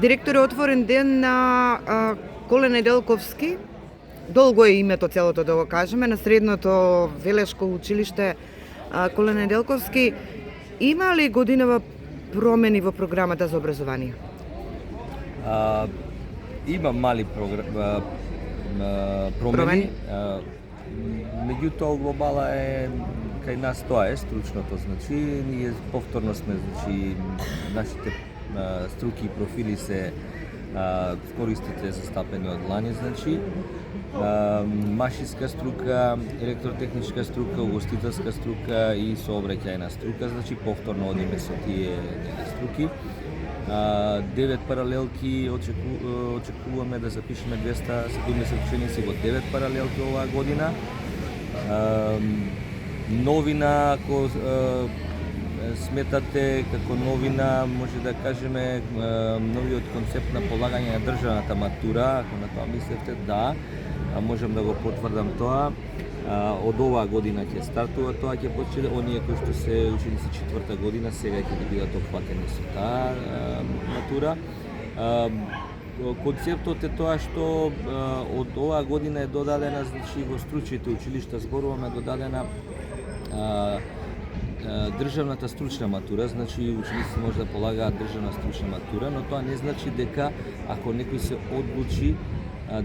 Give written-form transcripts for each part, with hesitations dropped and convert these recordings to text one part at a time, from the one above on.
Директор е отворен ден на Коле Неделковски. Долго е името целото да го кажеме, на средното велешко училиште Коле Неделковски. Има ли годинава промени во програмата за образование? Има мали промени. Меѓутоа глобала е кај нас тоа е стручното, значи ние повторно сме, значи нашите струки и профили се користите застапени од лани, значи машинска струка, електротехничка струка, угостителска струка и сообраќајна струка, значи повторно одиме со тие струки. 9 паралелки очекуваме да запишеме 270 ученици во 9 паралелки оваа година. Новина, ако сметате како новина, може да кажеме новиот концепт на полагање на државната матура, ако на тоа мислевте, да, можам да го потврдам тоа. Од оваа година ќе стартува тоа, ќе почне оние кои што се ученици четврта година, сега ќе бидат опфатени со таа матура. Концептот е тоа што од оваа година е додадена, значи во стручните училишта зборуваме, додадена државната стручна матура, значи учениците може да полагаат државна стручна матура, но тоа не значи дека ако некој се одлучи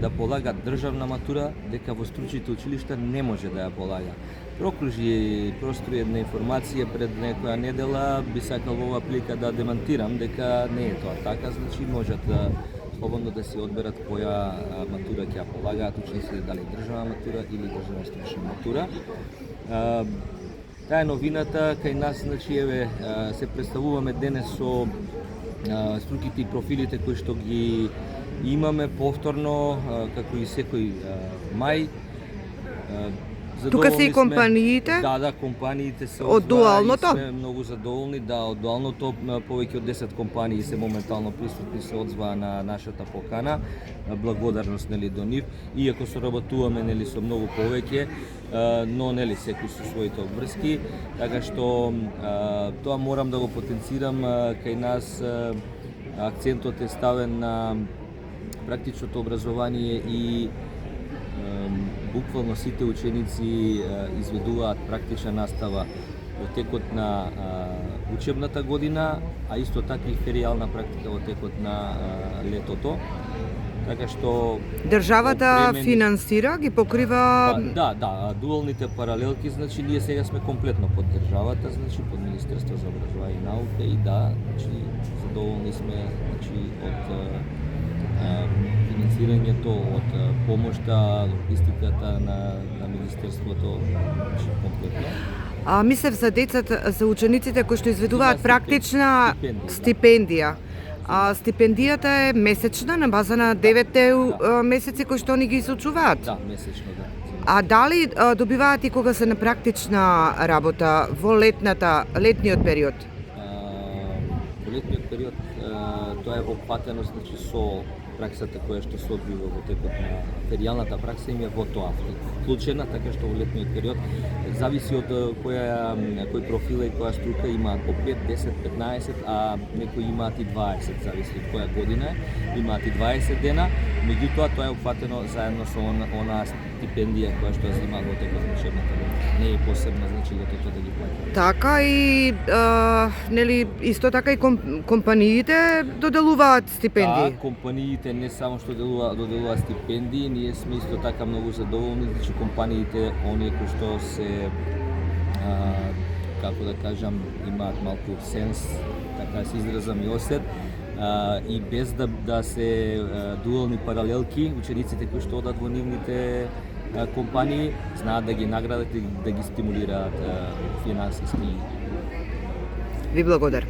да полага државна матура, дека во стручните училишта не може да ја полага. Прокружи простори една информација пред некоја недела, би сакал во оваа прилика да демантирам дека не е тоа така, значи можат да слободно да си одберат која матура ќе ја полагаат учениците, дали државна матура или државна стручна матура. Таа е новината кај нас, значи еве се представуваме денес со струките и профилите кои што ги имаме повторно, како и секој мај. Тука се и компаниите? Да, компаниите се од дуалното? Сме многу задоволни, да, од дуалното повеќе од 10 компании се моментално присутни, се одзваа на нашата покана. Благодарност нели до нив, иако соработуваме нели со многу повеќе, но нели секој со своите обврски, така што тоа морам да го потенцирам кај нас. Акцентот е ставен на практичното образование и буквално сите ученици изведуваат практична настава во текот на учебната година, а исто така и феријална практика во текот на летото. Така што државата финансира, ги покрива. Да, дуалните паралелки, значи ние сега сме комплетно под државата, значи под Министерство за образование и наука, и да, значи задоволни сме, значи од финансирањето, од помошта, логистиката на Министерството, значи комплетно. Мислев за децата, за учениците кои што изведуваат практична стипендија. Стипендијата е месечна на база на 9 месеци кои што они ги изучуваат? Да, месечно, да. А дали добиваат и кога се на практична работа во летниот период? Во летниот период тоа е опфатено, значи со праксата која што се одвива во текот на феријалната пракса им е во тоа вклучена, така што во летниот период зависи од кој профил и која струка имаат по 5, 10, 15, а некои имаат и 20, зависи од која година имаат и 20 дена, меѓутоа тоа е опфатено заедно со онаа стипендија која што ја земаат во текот на учебната година. Не е посебно, значи летото да ги плаќаат. Така и нели исто така и компаниите доделуваат стипендии. Да, компаниите не само што доделуваат стипендии, ние сме исто така многу задоволни, значи компаниите оние кои што се како да кажам, имаат малку сенс, така се изразам и осет, и без да се дуални паралелки, учениците кои што одат во нивните компании знаат да ги наградат и да ги стимулираат финансиски. Ви благодарам.